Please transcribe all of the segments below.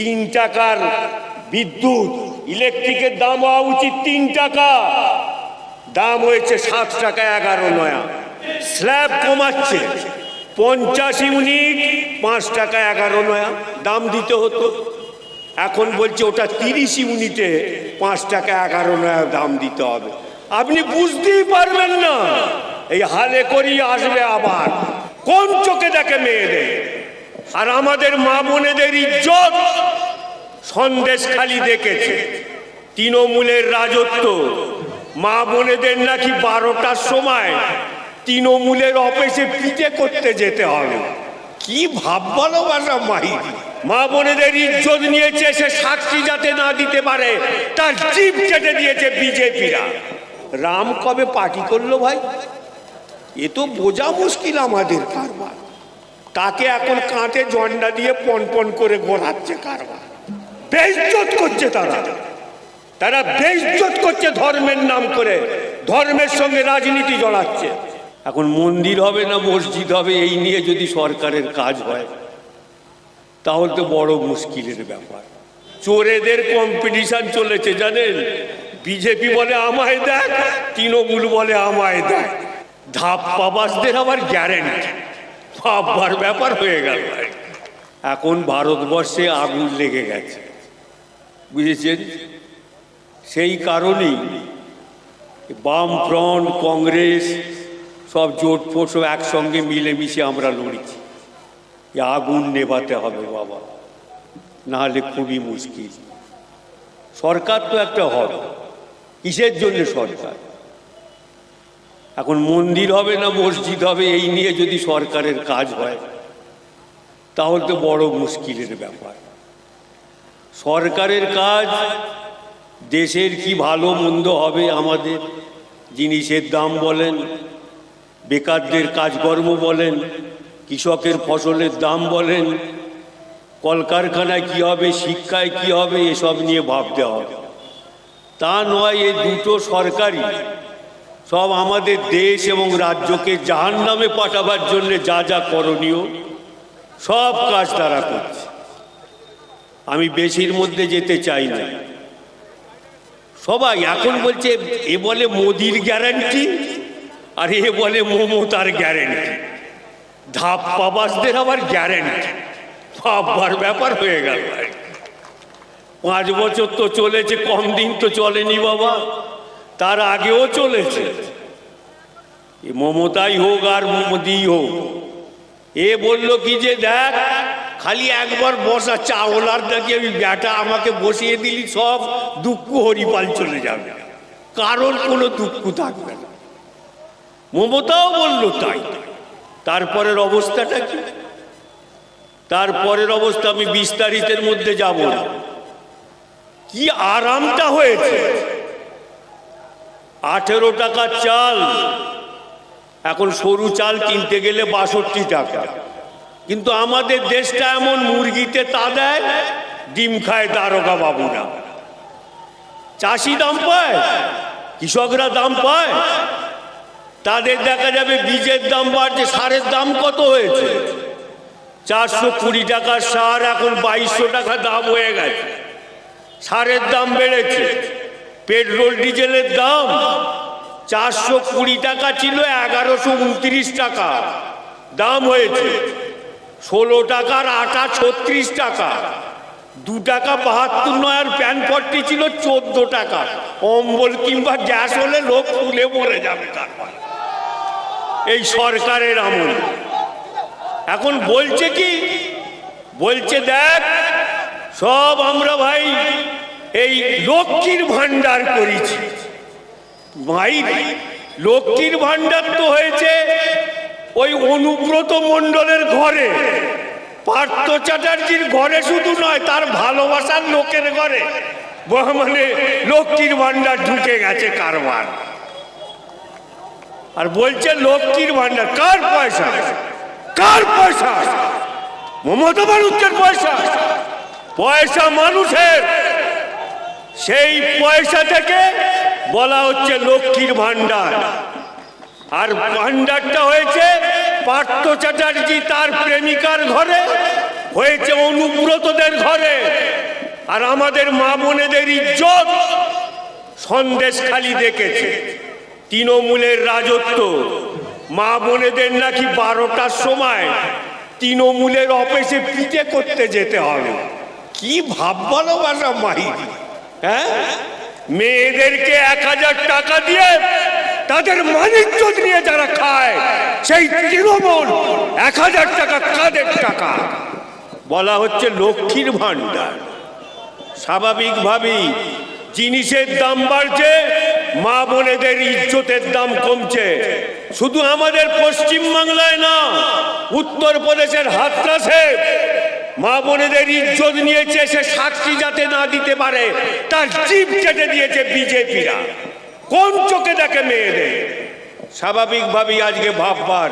3 টাকার বিদ্যুৎ ইলেকট্রিকের দাম হওয়া উচিত 3 টাকা, দাম হয়েছে 7 টাকা 11 নয়া। স্ল্যাব কমাচ্ছে 50 ইউনিট 5 টাকা 11 নয়া দাম দিতে হতো, এখন বলছে ওটা 30 ইউনিটে 5 টাকা 11 নয়া দাম দিতে হবে। আপনি বুঝতেই পারবেন না, এই হালে করেই আসবে আবার। কোন চোখে দেখে মেয়েদের আর আমাদের মা বোনেদের ইজ্জত? সন্দেশখালি দেখেছে তৃণমূলের রাজত্ব, মা বোনেদের নাকি 12টার সময় তৃণমূলের অফিসে পিঠে করতে যেতে হবে। কি ভাব ভালোবাসা মাই! মা বোনেদের ইজ্জত নিয়েছে, সে সাক্ষী যাতে না দিতে পারে তার জিভ কেটে দিয়েছে বিজেপিরা। রাম কবে পার্টি করলো ভাই? এ তো বোঝা মুশকিল আমাদের কারবার। তাকে এখন কাঁধে ঝন্ডা দিয়ে পন করে ঘোরাচ্ছে কারবার। বেইজ্জত করছে তারা বেইজ্জত করছে ধর্মের নাম করে, ধর্মের সঙ্গে রাজনীতি জড়াচ্ছে। এখন মন্দির হবে না মসজিদ হবে এই নিয়ে যদি সরকারের কাজ হয় তাহলে তো বড় মুশকিলের ব্যাপার। চোরেদের কম্পিটিশন চলেছে জানেন, বিজেপি বলে আমায় দেখ, তৃণমূল বলে আমায় দেখ। ধাপ্পাবাজদের আবার গ্যারেন্টি, ভাববার ব্যাপার হয়ে গেল। এখন ভারতবর্ষে আগুন লেগে গেছে, বুঝেছেন? সেই কারণেই বাম ফ্রন্ট, কংগ্রেস সব জোট ফোট সব একসঙ্গে মিলেমিশে আমরা লড়েছি। আগুন নেভাতে হবে বাবা, নাহলে খুবই মুশকিল। সরকার তো একটা হবে, কিসের জন্য সরকার? এখন মন্দির হবে না মসজিদ হবে এই নিয়ে যদি সরকারের কাজ হয় তাহলে তো বড় মুশকিলের ব্যাপার। সরকারের কাজ দেশের কি ভালো মন্দ হবে, আমাদের জিনিসের দাম বলেন, বেকারদের কাজকর্ম বলেন, কৃষকের ফসলের দাম বলেন, কলকারখানায় কি হবে, শিক্ষায় কি হবে, এসব নিয়ে ভাবতে হবে। তা নয় এই দুটো সরকারই সব আমাদের দেশ এবং রাজ্যকে জাহান্নামে পাঠাবার জন্য যা যা করণীয় সব কাজ তারা করছে। আমি বেশির মধ্যে যেতে চাই না। সবাই এখন বলছে এ বলে মোদির গ্যারান্টি আর এ বলে মমতার গ্যারান্টি, ধাপ্পাবাজদের আবার গ্যারান্টি, ভাববার ব্যাপার হয়ে গেল। 5 বছর তো চলেছে, কম দিন তো চলেনি বাবা, তার আগেও চলেছে। মমতাই হোক আর মোদি হোক, এ বলল কি যে দেখ খালি একবার বসা চাওলার নাকি আমি ব্যাটা আমাকে বসিয়ে দিলি সব দুঃখ হরিপাল চলে যাবে, কারোর কোনো দুঃখ থাকবে না। মমতাও বলল তাই। তারপরের অবস্থাটা কি? তারপরের অবস্থা আমি বিস্তারিতের মধ্যে যাব না। কি আরামটা হয়েছে! 18 টাকা চাল, এখন সরু চাল কিনতে গেলে 62 টাকা। কিন্তু আমাদের দেশটা এমন, মুরগিতে তা দেয়, ডিম খায় দারোগা বাবুরা। চাষি দাম পায়, কৃষকরা দাম পায়, তাদের দেখা যাবে বীজের দাম বাড়ছে। সারের দাম কত হয়েছে? 420 টাকার সার এখন 2200 টাকা দাম হয়ে গেছে। সারের দাম বেড়েছে। পেট্রোল ডিজেলের দাম 420 টাকা ছিল, 1129 টাকা দাম হয়েছে। 16 টাকার আটা 36 টাকা, 2 টাকা 72 নয়ার প্যানপট্টি ছিল 14 টাকা। অম্বল কিংবা গ্যাস হলে লোক ফুলে মরে যাবে। এই সরকারের আমল। এখন বলছে কি? বলছে দেখ সব আমরা ভাই এই লক্ষ্মীর ভান্ডার করেছি। ভাই লক্ষ্মীর ভান্ডার তো হয়েছে ওই অনুব্রত মণ্ডলের ঘরে, পার্থ চ্যাটার্জির ঘরে শুধু নয়, তার ভালোবাসার লোকের ঘরে মানে লক্ষ্মীর ভান্ডার ঢুকে গেছে কারবার। আর বলছে লক্ষ্মীর ভান্ডার কার পয়সা? কার পয়সা? মমতা বন্দ্যোপাধ্যায়ের পয়সা। পয়সা মানুষের, সেই পয়সা থেকে বলা হচ্ছে লক্ষ্মীর ভান্ডার। আর ভান্ডারটা হয়েছে পার্থ চ্যাটার্জি তার প্রেমিকার ঘরে, হয়েছে অনুব্রতদের ঘরে। আর আমাদের মা বোনেদের ইজ্জত সন্দেশখালি দেখেছে। তৃণমূলের রাজত্ব, মা বোনেদের নাকি 12টার সময় তৃণমূলের অফিসে পিঠে করতে যেতে হবে। কি ভাব ভালোবাসা মাহিদি! হ্যাঁ, মেয়েদেরকে 1000 টাকা দিয়ে তাদের মানিজ্জত নিয়ে যারা খায়, সেই তৃণমূল 1000 টাকা কাদের টাকা? বলা হচ্ছে লক্ষ্মীর ভান্ডার। স্বাভাবিকভাবেই জিনিসের দাম বাড়ছে, মা বোনেদের ইজ্জতের দাম কমছে। শুধু আমাদের পশ্চিমবাংলায় না, উত্তরপ্রদেশের হাতরাসে মা বোনেদের ইজ্জত নিয়েছে, সে সাক্ষী যাতে না দিতে পারে তার জিভ কেটে দিয়েছে বিজেপিরা। কোন চোখে দেখে মেয়েদের? স্বাভাবিকভাবেই আজকে ভাববার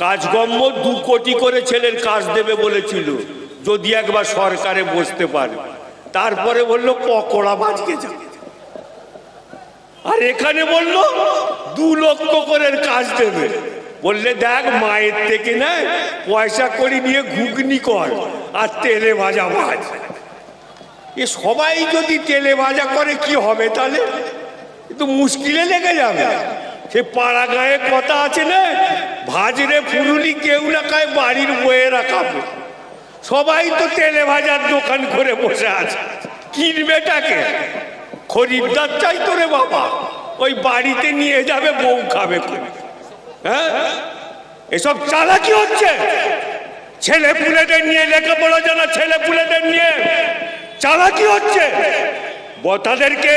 কাজকর্ম 2 কোটি করে ছেলের কাজ দেবে বলেছিল, যদি একবার সরকারে বসতে পারে। তারপরে বললো পকোড়া বাজকে যাবে। আর এখানে বললো 2 লক্ষ করে কাজ দেবে। বললে দেখ, মায়ের থেকে না পয়সা করে নিয়ে ঘুগনি কর আর তেলে ভাজা ভাজ। এ সবাই যদি তেলে ভাজা করে কি হবে তাহলে? তো মুশকিলে লেগে যাবে। সে পাড়া গায়ে কথা আছে না, ভাজরে ফুরুলি কেউ না খায়, বাড়ির বইয়েরা খাবে। সবাই তো তেলে ভাজার দোকান করে বসে আছে, কিনবেটাকে? খরিদ্দার চাই তো রে বাবা, ওই বাড়িতে নিয়ে যাবে, বউ খাবে। হ্যাঁ, এসব চালাকি হচ্ছে। ছেলে পুলেদের নিয়ে, লেখাপড়া জানা ছেলে পুলেদের নিয়ে চালাকি হচ্ছে, তাদেরকে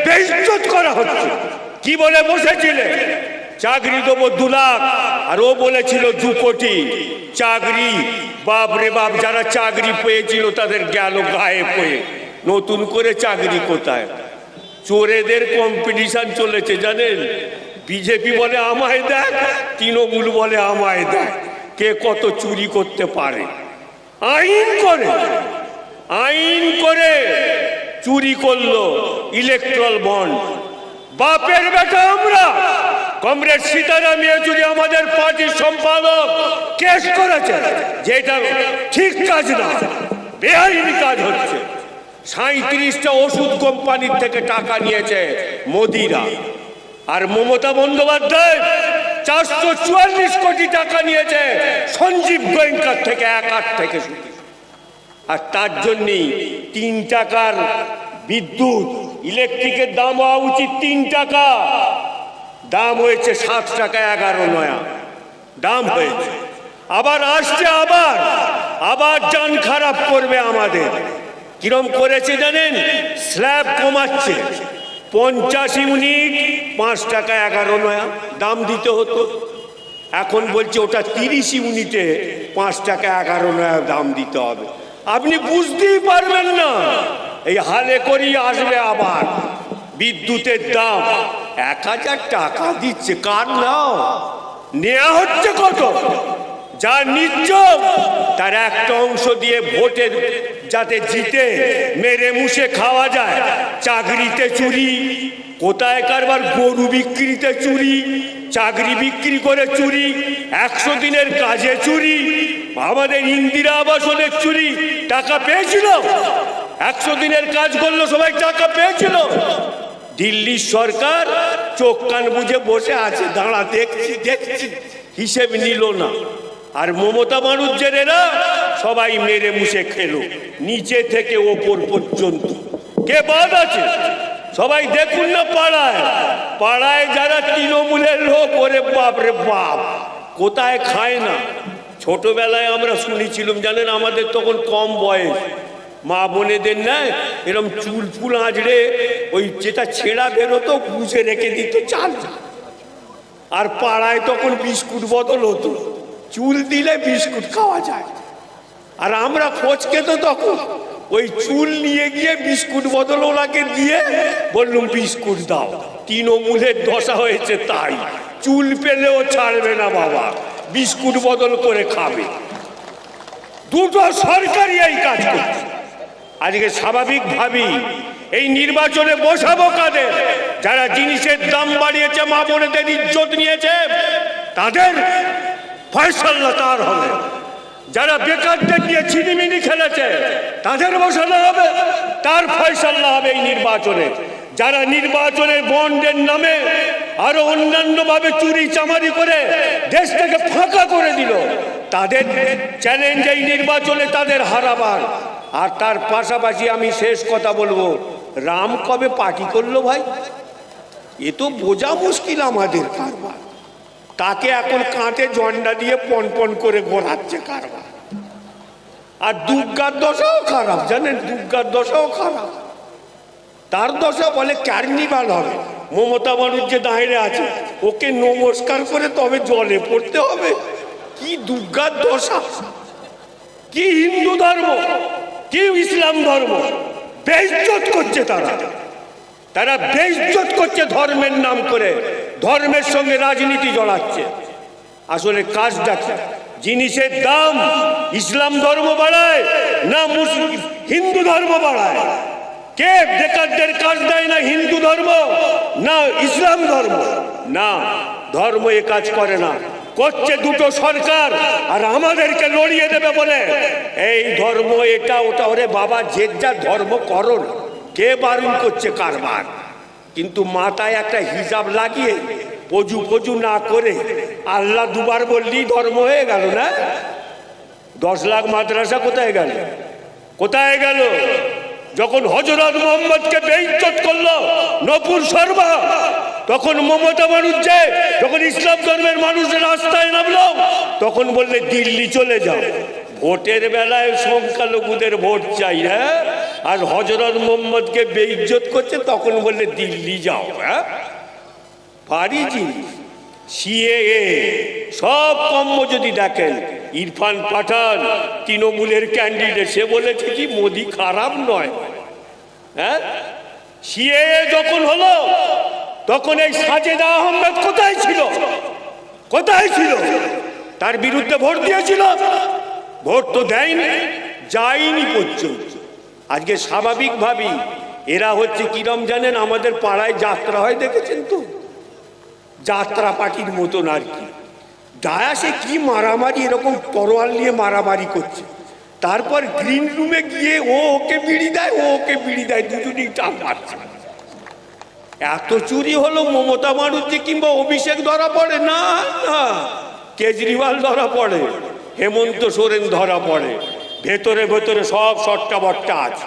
বেইজ্জত করা হচ্ছে। কি বলে বসেছিলে? চাকরি দেবো 2 লাখ, আর ও বলেছিল 2 কোটি চাকরি। বাপরে বাপ, যারা চাকরি পেয়েছিল তাদের গেল গায়ে পেয়ে। নতুন করে চাকরি কোথায়? চোরেদের কম্পিটিশন চলেছে জানেন। বিজেপি বলে আমায় দেখ, তৃণমূল বলে আমায় দেখ, কে কত চুরি করতে পারে। আইন করে চুরি করলো ইলেকট্রাল বন্ড। বাপের বেটা আমরা। কমরেড সীতারাম ইয়েচুরি আমাদের পার্টির সম্পাদক কেস করেছে, যেটা ঠিক কাজ না, বেআইনি কাজ হচ্ছে। 37টা ওষুধ কোম্পানির থেকে টাকা নিয়েছে মোদিরা। আর মমতা বন্দ্যোপাধ্যায় 444 কোটি টাকা নিয়েছে সঞ্জীব গোয়েঙ্কার থেকে, একার থেকে। আর তার জন্যই 3 টাকার বিদ্যুৎ ইলেকট্রিকের দাম হওয়া উচিত 3 টাকা, দাম হয়েছে 7 টাকা 11 নয়া দাম হয়েছে। আবার আসছে, আবার জান খারাপ করবে আমাদের। কিরম করেছে জানেন? স্ল্যাব কমাচ্ছে, 50 ইউনিট 5 টাকা 11 নয়া দাম দিতে হতো, এখন বলছে ওটা 30 ইউনিটে 5 টাকা 11 নয়া দাম দিতে হবে। আপনি বুঝতেই পারবেন না, এই হালে করেই আসবে আবার বিদ্যুতের দাম। 1000 টাকা দিচ্ছে, কার নাও নেওয়া হচ্ছে কত? যা নিচ্ছ তার একটা অংশ দিয়ে ভোটে যাতে জিতে মেরে মুছে খাওয়া যায়। চাকরিতে চুরি, কোথায় কারবার গরু বিক্রিতে চুরি, চাকরি বিক্রি করে চুরি, 100 দিনের কাজে চুরি, আমাদের ইন্দিরা আবাসনের চুরি। টাকা পেয়েছিল, 100 দিনের কাজ করলো, সবাই টাকা পেয়েছিল। দিল্লির সরকার চোখ কান বুঝে বসে আছে, দাঁড়া দেখছি, হিসেব নিল না। আর মমতা মানুষেরা সবাই মেরে মুছে খেলো, নিচে থেকে ওপর পর্যন্ত। কে বাদ আছে? সবাই দেখুন না, পাড়ায় যারা তৃণমূলের লোক, ওরে বাপ রে বাপ, কোথায় খায় না। ছোটবেলায় আমরা শুনেছিলাম জানেন, আমাদের তখন কম বয়স, মা বোনেদের না এরকম চুল ফুল আঁচড়ে ওই যেটা ছেঁড়া বেরোতো বুঝে রেখে দিত চাল। আর পাড়ায় তখন বিস্কুট বদল হতো, চুল দিলে বিস্কুট খাওয়া যায়। আর আমরা খোঁজকে তো তখন ওই চুল নিয়ে গিয়ে বিস্কুট বদল ওনাকে দিয়ে বললুম বিস্কুট দাও। তৃণমূলের দশা হয়েছে তাই, চুল পেলেও ছাড়বে না বাবা, বিস্কুট বদল করে খাবে। দুটো সরকারই এই কাজ করছে। আজকে স্বাভাবিকভাবেই এই নির্বাচনে বসাবো কাদের? যারা জিনিসের দাম বাড়িয়েছে, মা বোনেদের ইজ্জত নিয়েছে, তাদের ফয়সালা তার হবে। যারা বেকারদের নিয়ে ছিনিমিনি খেলেছে তাদের বসানো হবে, তার ফয়সালা হবে এই নির্বাচনে। যারা নির্বাচনের বন্ডের নামে আরো অন্যান্য ভাবে চুরি চামারি করে দেশটাকে ফাঁকা করে দিল, তাদের চ্যালেঞ্জ এই নির্বাচনে তাদের হারাবার। আর তার পাশাপাশি আমি শেষ কথা বলবো, রাম কবে পার্টি করলো ভাই? এ তো বোঝা মুশকিল আমাদের কারবার। তাকে এখন কাঁধে জন্ডা দিয়ে পন করে ঘোরাচ্ছে কারবার। আর দুর্গার দশাও খারাপ, জানেন, দুর্গার দশাও খারাপ। তার দশা বলে কার্নিভাল হবে। মমতা মানুষ যে দাঁড়িয়ে আছে ওকে নমস্কার করে তবে জলে পড়তে হবে। কি দুর্গার দশা! কি হিন্দু ধর্ম, কি ইসলাম ধর্ম বেইজ্জত করছে তারা বেইজ্জত করছে ধর্মের নাম করে, ধর্মের সঙ্গে রাজনীতি জড়াচ্ছে। আসলে কাজটা কি? জিনিসের দাম ইসলাম ধর্ম বাড়ায় না হিন্দু ধর্ম বাড়ায়? কে বেকারদের কাজ দেয় না হিন্দু ধর্ম না ইসলাম ধর্ম? না, ধর্ম এ কাজ করে না, করছে দুটো সরকার। আর আমাদেরকে লড়িয়ে দেবে বলে এই ধর্ম এটা ওটা। ওরে বাবা, যে যা ধর্ম করো না, কে বারণ করছে কারবার? কিন্তু মাথায় একটা হিসাব লাগিয়ে পজু না করে আল্লাহ দুবার বললেই ধর্ম হয়ে গেল না? 10 লাখ মাদ্রাসা কোথায় গেল? কোথায় গেল? যখন হযরত মুহাম্মদকে বেইজ্জত করলো নপুর শর্মা, তখন মমতা বানার্জি যখন ইসলাম ধর্মের মানুষের রাস্তায় নামলো তখন বললে দিল্লি চলে যাও। ভোটের বেলায় সংখ্যালঘুদের ভোট চাই, হ্যাঁ? আর হযরত মুহাম্মদকে বেইজ্জত করছে তখন বললে দিল্লি যাও। হ্যাঁ, ভারী জিনিস। সিএএ সব কম্য যদি দেখেন, ইরফান পাঠান তৃণমূলের ক্যান্ডিডেট, সে বলেছে কি মোদি খারাপ নয়। হ্যাঁ, সিএএ যখন হলো তখন এই সাজেদা আহমেদ কোথায় ছিল? কোথায় ছিল? তার বিরুদ্ধে ভোট দিয়েছিল? ভোট তো দেয়নি, যায়নি পর্যন্ত। আজকে স্বাভাবিকভাবেই এরা হচ্ছে কিরম জানেন, আমাদের পাড়ায় যাত্রা হয় দেখেছেন তো, যাত্রা পার্টির মতন আর কি। ডায়াসে কি মারামারি, এরকম তরোয়াল নিয়ে মারামারি করছে। তারপর গ্রিন রুমে গিয়ে ও ওকে বিড়ি দেয়, ও ওকে বিড়ি দেয়, দুজনেই টান মারছে। এত চুরি হলো, মমতা বানার্জি কিংবা অভিষেক ধরা পড়ে না, না কেজরিওয়াল ধরা পড়ে, হেমন্ত সোরেন ধরা পড়ে, ভেতরে ভেতরে সব সট্টা বট্টা আছে।